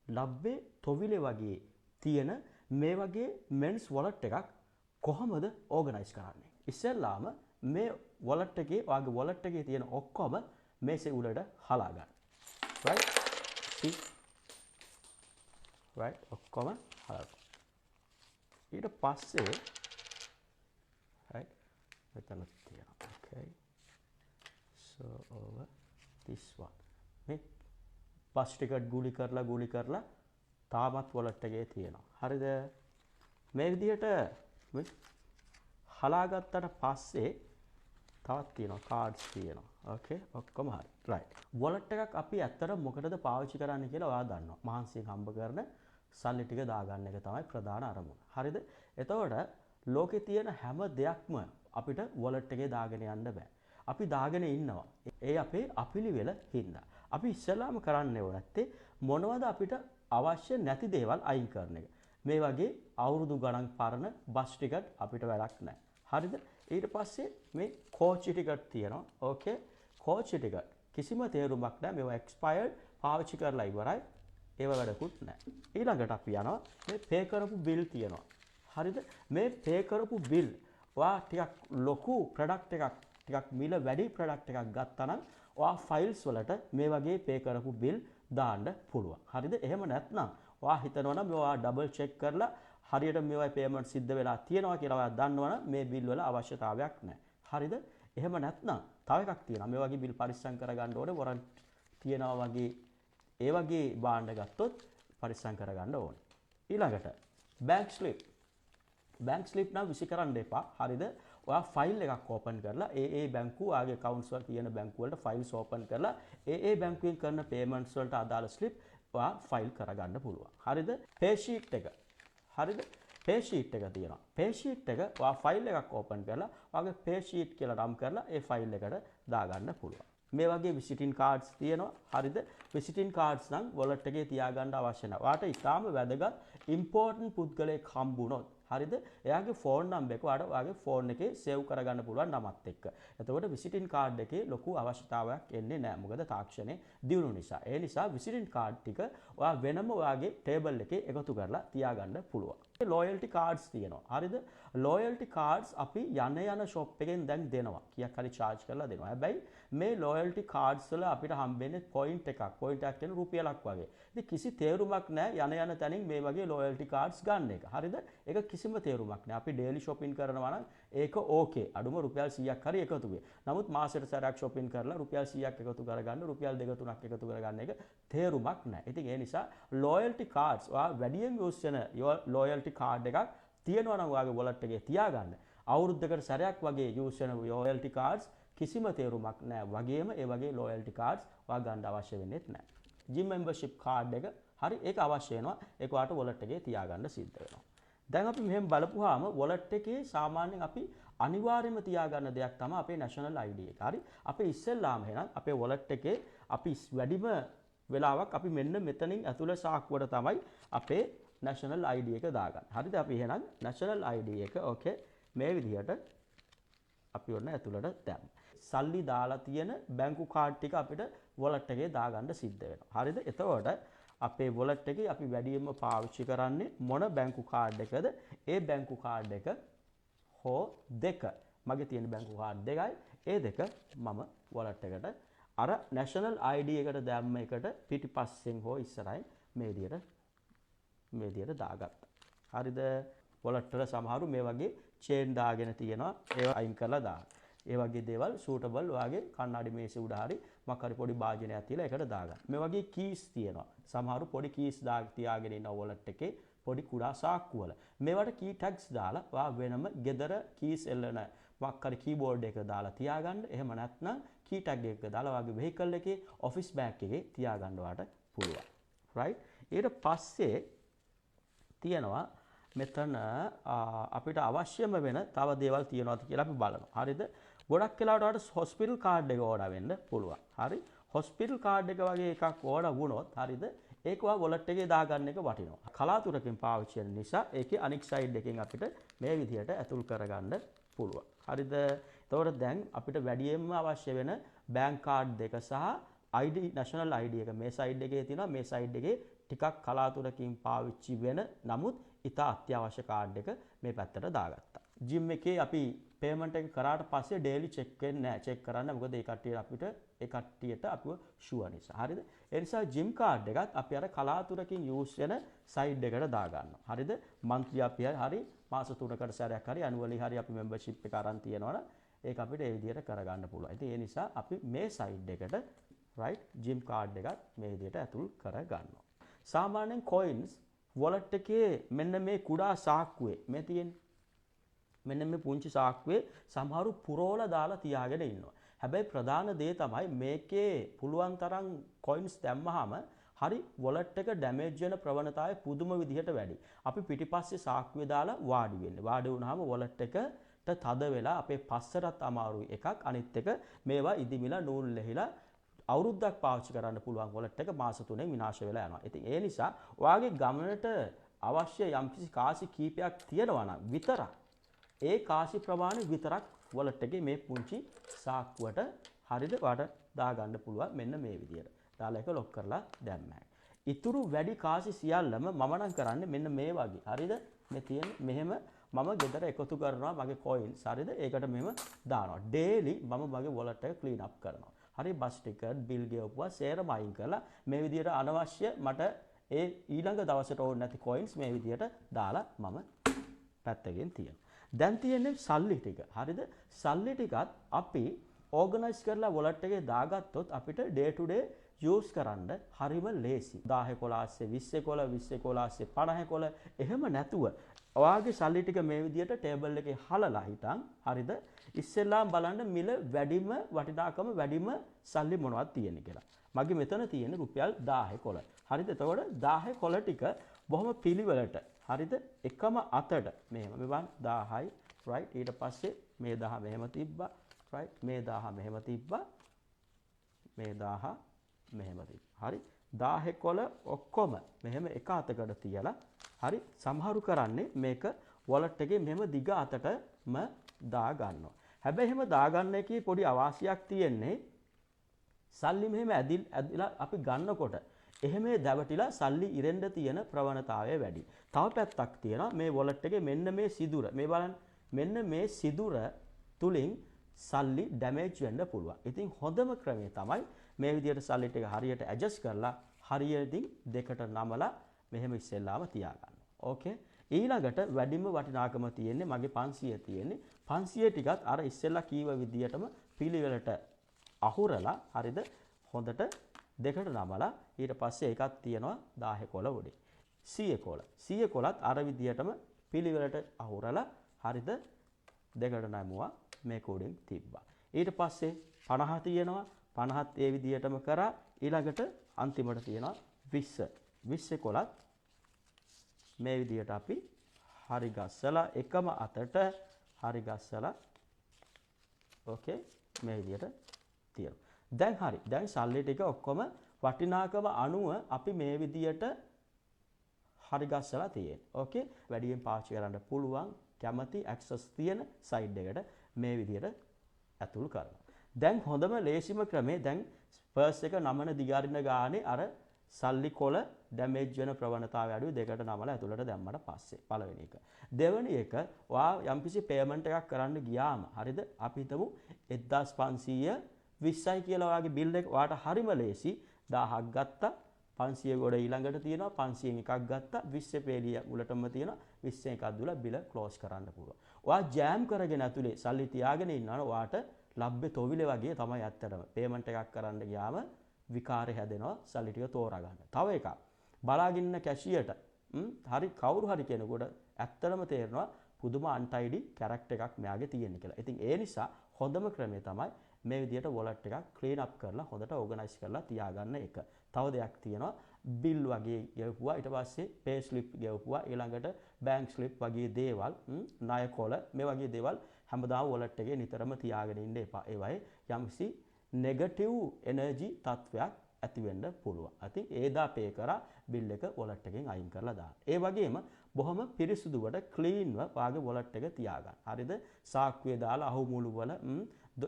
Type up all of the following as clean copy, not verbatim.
ලබ්බේ තොවිලේ වගේ තියෙන මේ වගේ මෙන්ස් වොලට් එකක් කොහොමද ඕගනයිස් කරන්නේ? ඉස්සෙල්ලාම මේ වොලට් එකේ වාගේ වොලට් එකේ තියෙන ඔක්කොම මේසේ උඩට හලා ගන්න. right? see right? ඔක්කොම හලා. ඊට පස්සේ right? මෙතන තියෙනවා. okay. so over this one. මේ බස් ටිකට් ගුලි කරලා තාමත් වොලට් එකේ තියෙනවා. හරිද? මේ විදිහට මේ හලාගත්තට පස්සේ තවත් තියෙනවා කාඩ්ස් තියෙනවා. ඕකේ ඔක්කොම හරි. රයිට්. වොලට් එකක් අපි ඇත්තට මොකටද පාවිච්චි කරන්නේ කියලා ඔයා දන්නවා. මහන්සියෙන් හම්බ කරන සල්ලි ටික දාගන්න එක තමයි ප්‍රධාන අරමුණ. හරිද? එතකොට ලෝකේ තියෙන හැම දෙයක්ම අපිට වොලට් එකේ දාගෙන යන්න බෑ. අපි දාගෙන ඉන්නවා. ඒ අපේ අපිලිවෙල හින්දා. අපි ඉස්සෙල්ලාම කරන්න ඕන නැත්තේ මොනවද අපිට අවශ්‍ය නැති දේවල් අයින් කරන එක. මේ වගේ අවුරුදු ගණන් පරණ බස් ටිකට් අපිට වැඩක් නැහැ. හරිද? ඊට පස්සේ මේ කෝච්චි ටිකට් තියෙනවා. ඕකේ. කෝච්චි ටිකට් කිසිම තේරුමක් නැහැ. මේවා එක්ස්පයර්ඩ් පාවිච්චි කරලා ඉවරයි. ඒව වැඩකුත් නැහැ. ඊළඟට අපි යනවා මේ පේ කරපු බිල් තියෙනවා. හරිද? මේ පේ කරපු බිල් ඔයා ටිකක් ලොකු ප්‍රොඩක්ට් එකක් ටිකක් මිල වැඩි ප්‍රොඩක්ට් එකක් ගත්තා නම් ඔයා ෆයිල්ස් වලට මේ වගේ පේ කරපු බිල් දාන්න පුළුවන්. හරිද? එහෙම නැත්නම් ඔයා හිතනවා නම් මේවා ඩබල් චෙක් කරලා හරියට මේවා පේමන්ට් සිද්ධ වෙලා තියෙනවා කියලා ඔයා දන්නවනම් මේ බිල් වල අවශ්‍යතාවයක් නැහැ. හරිද? එහෙම නැත්නම් තව එකක් තියෙනවා. මේ වගේ බිල් පරිස්සම් කරගන්න ඕනේ. වොරන්ට් තියෙනවා වගේ ඒ වගේ භාණ්ඩ ගත්තොත් පරිස්සම් කරගන්න ඕනේ. ඊළඟට බැංක් ස්ලිප්. බැංක් ස්ලිප් නම් විසි කරන්න එපා. හරිද? ඔයා ෆයිල් එකක් ඕපන් කරලා ඒ බැංකුව ආගේ accounts වල තියෙන බැංකුව වලට ෆයිල්ස් ඕපන් කරලා ඒ බැංකුවෙන් කරන payments වලට අදාළ ස්ලිප් ඔයා ෆයිල් කරගන්න පුළුවන්. හරිද? pay sheet එක. හරිද? pay sheet එක තියෙනවා. pay sheet එක ඔයා ෆයිල් එකක් ඕපන් කරලා ඔයාගේ pay sheet කියලා නම් කරලා ඒ ෆයිල් එකට දාගන්න පුළුවන්. මේ වගේ visiting cards තියෙනවා. හරිද? visiting cards නම් wallet එකේ තියාගන්න අවශ්‍ය නැහැ. ඔයාට ඉතාම වැදගත් important පුද්ගලයෙක් හම්බුනොත් හරිද? එයාගේ ෆෝන් නම්බර් එක ඔයාගේ ෆෝන් එකේ සේව් කරගන්න පුළුවන් නමත් එක්ක. එතකොට visiting card එකේ ලොකු අවශ්‍යතාවයක් එන්නේ නැහැ. මොකද තාක්ෂණයේ දියුණු නිසා. ඒ නිසා visiting card ටික ඔයා වෙනම ඔයාගේ table එකේ එකතු කරලා තියාගන්න පුළුවන්. loyalty cards තියෙනවා. හරිද? loyalty cards අපි යන shop එකෙන් දැන් දෙනවා. කීයක් හරි charge කරලා දෙනවා. හැබැයි මේ loyalty cards වල අපිට හම්බෙන්නේ point එකක්. point එකක් කියන්නේ රුපියලක් වගේ. ඉතින් කිසි තේරුමක් නැහැ යන තැනින් මේ වගේ loyalty cards ගන්න එක. හරිද? ඒක කිසිම තේරුමක් නැහැ. අපි daily shopping කරනවා නම් ඒක okay. අඩුම රුපියල් 100ක් හරි එකතු වෙයි. නමුත් මාසෙට සැරයක් shopping කරලා රුපියල් 100ක් එකතු කරගන්න රුපියල් 2-3ක් එකතු කරගන්න එක තේරුමක් නැහැ. ඉතින් ඒ නිසා loyalty cards ඔයා වැඩියෙන් use කරන loyalty card එකක් තියෙනවා නම් ඔයාගේ wallet එකේ තියාගන්න. අවුරුද්දකට සැරයක් වගේ use කරන loyalty cards කිසිම තේරුමක් නැහැ. වගේම ඒ වගේ loyalty cards ඔයා ගන්න අවශ්‍ය වෙන්නේ නැහැ. gym membership card එක හරි ඒක අවශ්‍ය වෙනවා. ඒක ඔයාට wallet එකේ තියාගන්න සිද්ධ වෙනවා. දැන් අපි මෙහෙම බලපුවාම wallet එකේ සාමාන්‍යයෙන් අපි අනිවාර්යයෙන්ම තියාගන්න දෙයක් තමයි අපේ national ID එක. හරි? අපේ ඉස්සෙල්ලාම එහෙනම් අපේ wallet එකේ අපි වැඩිම වෙලාවක් අපි මෙන්න මෙතනින් ඇතුළේ සාක්කුවට තමයි අපේ national ID එක දාගන්නේ. හරිද? අපි එහෙනම් national ID එක okay මේ විදිහට අපි ඔන්න ඇතුළට දැම්මා. සල්ලි දාලා තියෙන බැංකු කාඩ් ටික අපිට wallet එකේ දාගන්න සිද්ධ වෙනවා. හරිද? එතකොට අපේ wallet එකේ අපි වැඩියෙන්ම පාවිච්චි කරන්නේ මොන බැංකු කාඩ් එකද? ඒ බැංකු කාඩ් එක හෝ දෙක. මගේ තියෙන බැංකු කාඩ් දෙකයි. ඒ දෙක මම wallet එකට අර national ID එකට දැම්ම එකට පිටිපස්සෙන් හෝ ඉස්සරහින් මේ විදිහට දාගත්තා. හරිද? wallet වල සමහරු මේ වගේ chain දාගෙන තියෙනවා. ඒවා අයින් කරලා දාන්න. ඒ වගේ දේවල් suitable ඔයාගේ කන්නඩි මේසේ උඩ හරි මොකක් හරි පොඩි භාජනයක් තියලා ඒකට දාගන්න. මේ වගේ keys තියෙනවා. සමහරු පොඩි keys තියාගෙන ඉන්න wallet එකේ පොඩි කුඩා සාක්කු වල. මේවට key tags දාලා ඔයා වෙනම gedara keys එල්ලන මොකක් හරි keyboard එක දාලා තියාගන්න. එහෙම නැත්නම් key tag එක දාලා ඔයාගේ vehicle එකේ office bag එකේ තියාගන්න ඔයාට පුළුවන්. right? ඊට පස්සේ තියෙනවා මෙතන අපිට අවශ්‍යම වෙන තව දේවල් තියෙනවාද කියලා අපි බලනවා. හරිද? ගොඩක් වෙලාවට ඔයාලට hospital card එක ඕඩර් වෙන්න පුළුවන්. හරි? hospital card එක වගේ එකක් ඕඩර් වුණොත් හරිද? ඒක ඔයා wallet එකේ දාගන්න එක වටිනවා. කලාතුරකින් පාවිච්චි කරන නිසා ඒකේ අනික් side එකෙන් අපිට මේ විදිහට ඇතුල් කරගන්න පුළුවන්. හරිද? එතකොට දැන් අපිට වැඩියෙන්ම අවශ්‍ය වෙන bank card දෙක සහ ID national ID එක මේ side එකේ තියෙනවා මේ side එකේ ටිකක් කලාතුරකින් පාවිච්චි වෙන නමුත් ඉතා අත්‍යවශ්‍ය කාඩ් එක මේ පැත්තට දාගත්තා. ජිම් එකේ අපි පේමන්ට් එක කරාට පස්සේ ඩේලි චෙක් වෙන්නේ නැහැ. චෙක් කරන්න මොකද ඒ කට්ටියට අපිව ෂුවර් නිසා. හරිද? ඒ නිසා ජිම් කාඩ් එකත් අපි අර කලාතුරකින් යූස් වෙන සයිඩ් එකට දා ගන්නවා. හරිද? මන්ත්ලි අපි හරි මාස 3කට සැරයක් හරි ඇනුවලි හරි අපි මෙම්බර්ෂිප් එක අරන් තියනවනම් ඒක අපිට ඒ විදිහට කරගන්න පුළුවන්. ඉතින් ඒ නිසා අපි මේ සයිඩ් එකට right ජිම් කාඩ් එකත් මේ විදිහට ඇතුල් කරගන්නවා. සාමාන්‍යයෙන් coins wallet එකේ මෙන්න මේ කුඩා සාක්කුවේ මේ තියෙන්නේ. මෙන්න මේ පුංචි සාක්කුවේ සමහරු පුරෝලා දාලා තියාගෙන ඉන්නවා. හැබැයි ප්‍රධාන දේ තමයි මේකේ පුළුවන් තරම් coins දැම්මහම හරි wallet එක damage වෙන ප්‍රවණතාවය පුදුම විදිහට වැඩි. අපි පිටිපස්සේ සාක්කුවේ දාලා වාඩි වෙන්නේ. වාඩි වුණාම wallet එකට තද වෙලා අපේ පස්සටත් අමාරුයි එකක්. අනිත් එක මේවා ඉදිමිලා නූල් ලෙහිලා අවුරුද්දක් පාවිච්චි කරන්න පුළුවන් wallet එක මාස 3න් විනාශ වෙලා යනවා. ඉතින් ඒ නිසා ඔයාගේ ගමනට අවශ්‍ය යම්කිසි කාසි කීපයක් තියෙනවා නම් විතරක් ඒ කාසි ප්‍රමාණය විතරක් wallet එකේ මේ පුංචි සාක්කුවට හරියට ඔයාලට දාගන්න පුළුවන් මෙන්න මේ විදියට. දාලා එක ලොක් කරලා දැම්මයි. ඉතුරු වැඩි කාසි සියල්ලම මම නම් කරන්නේ මෙන්න මේ වගේ. හරිද? මේ තියෙන මෙහෙම මම ගෙදර එකතු කරනවා මගේ coins. හරිද? ඒකට මෙහෙම දානවා. daily මම මගේ wallet එක clean up කරනවා. හරි බස් ටිකට් බිල් ගෙවපුවා සේරම අයින් කරලා මේ විදියට අනවශ්‍ය මට ඒ ඊළඟ දවසට ඕන නැති coins මේ විදියට දාලා මම පැත්තකින් තියනවා. දැන් තියෙන්නේ සල්ලි ටික. හරිද? සල්ලි ටිකත් අපි ඕගනයිස් කරලා wallet එකේ දාගත්තොත් අපිට day to day use කරන්න හරිම ලේසි. 10 11 20 11 20 11 50 එහෙම නැතුව ඔයාගේ සල්ලි ටික මේ විදියට ටේබල් එකේ හලලා හිටන් හරිද? ඉස්සෙල්ලාම බලන්න මිල වැඩිම වටිනාකම වැඩිම සල්ලි මොනවද තියෙන්නේ කියලා. මගේ මෙතන තියෙන්නේ රුපියල් 10 කොළ. හරිද? එතකොට 10 කොළ ටික බොහොම පිළිවෙලට හරිද? එකම අතට මෙහෙම මෙවන් 10යි right ඊට පස්සේ මේ 10 මෙහෙම තිබ්බා right මේ 10 මෙහෙම තිබ්බා මේ 10 මෙහෙම තිබ්බා. හරි 10 කොළ ඔක්කොම මෙහෙම එක අතකට තියලා හරි සමහරු කරන්නේ මේක wallet එකේ මෙහෙම දිග අතටම දා ගන්නවා. හැබැයි එහෙම දාගන්න එකේ පොඩි අවාසියක් තියෙන්නේ සල්ලි මෙහෙම ඇදිලා අපි ගන්නකොට එහෙම දැවටිලා සල්ලි ඉරෙන්න තියෙන ප්‍රවණතාවය වැඩි. තව පැත්තක් තියෙනවා මේ wallet එකේ මෙන්න මේ සිදුර. මේ බලන්න මෙන්න මේ සිදුර තුලින් සල්ලි damage වෙන්න පුළුවන්. ඉතින් හොඳම ක්‍රමය තමයි මේ විදිහට සල්ලි ටික හරියට adjust කරලා හරියටින් දෙකට නමලා මෙහෙම ඉස්සෙල්ලාම තියාගන්න. ඕකේ. ඊළඟට වැඩිම වටිනාකම තියෙන්නේ මගේ 500 තියෙන්නේ 500 ටිකත් අර ඉස්සෙල්ලා කීව විදියටම පිළිවෙලට අහුරලා හරිද හොඳට දෙකට නමලා ඊට පස්සේ එකක් තියෙනවා 10 කොළ උඩේ 100 කොළ 100 කොළත් අර විදියටම පිළිවෙලට අහුරලා හරිද දෙකට නමුවා මේක උඩින් තිබ්බා ඊට පස්සේ 50 තියෙනවා 50ත් ඒ විදියටම කරා ඊළඟට අන්තිමට තියෙනවා 20 කොළත් මේ විදියට අපි හරි ගස්සලා එකම අතට හරි ගස්සලා ඕකේ මේ විදියට තියෙනවා. දැන් හරි. දැන් සල්ලි ටික ඔක්කොම වටිනාකම අනුව අපි මේ විදියට හරි ගස්සලා තියෙනවා. ඕකේ. වැඩියෙන් පාවිච්චි කරන්න පුළුවන් කැමති access තියෙන side එකට මේ විදියට ඇතුල් කරනවා. දැන් හොඳම ලේසිම ක්‍රමේ දැන් purse එක නමන දිගාරින ගානේ අර සල්ලි කොළ damage වෙන ප්‍රවණතාවය අඩුයි දෙකට නමලා ඇතුළට දැම්මට පස්සේ පළවෙනි එක. දෙවෙනි එක ඔයා යම්කිසි payment එකක් කරන්න ගියාම හරිද? අපි හිතමු 1520යි කියලා ඔයාගේ bill එක ඔයාට හරිම ලේසි 1000ක් ගත්තා 500 ගොඩ ඊළඟට තියෙනවා 500න් එකක් ගත්තා 20 පේලිය උලටම තියෙනවා 20 එකක් දුලා bill close කරන්න පුළුවන්. ඔයා jam කරගෙන ඇතුලේ සල්ලි තියාගෙන ඉන්නවනේ ඔයාට ලබ්බේ තොවිලේ වගේ තමයි ඇත්තටම payment එකක් කරන්න ගියාම විකාරය හැදෙනවා සල්ලි ටික තෝරා ගන්න. තව එකක් බලාගෙන ඉන්න කැෂියට හරි කවුරු හරි කෙනෙකුට ඇත්තටම තේරෙනවා පුදුම අන්ටයිඩි කැරක්ටර් එකක් මෙයාගේ තියෙන කියලා. ඉතින් ඒ නිසා හොඳම ක්‍රමය තමයි මේ විදිහට wallet එකක් clean up කරලා හොඳට organize කරලා තියාගන්න එක. තව දෙයක් තියෙනවා bill වගේ ගෙවපුවා ඊට පස්සේ pay slip ගෙවපුවා ඊළඟට bank slip වගේ දේවල් ණය කොළ මේ වගේ දේවල් හැමදාම wallet එකේ නිතරම තියාගෙන ඉන්න එපා. ඒවයි යම්කිසි negative energy තත්වයක් ඇති වෙන්න පුළුවන්. ඉතින් ඒදා pay කරා bill එක wallet එකෙන් අයින් කරලා දාන්න. ඒ වගේම බොහොම පිරිසුදුවට cleanව වාගේ wallet එක තියාගන්න. හරිද? සාක්කුවේ දාලා අහු මුළු වල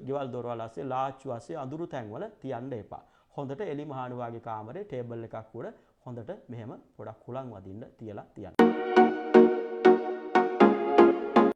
ගෙවල් දොරවල් ඇස්සේ ලාච්චු ඇස්සේ අඳුරු තැන් වල තියන්න එපා. හොඳට එලි මහානු වාගේ කාමරේ ටේබල් එකක් උඩ හොඳට මෙහෙම පොඩක් හුලං වදින්න තියලා තියන්න.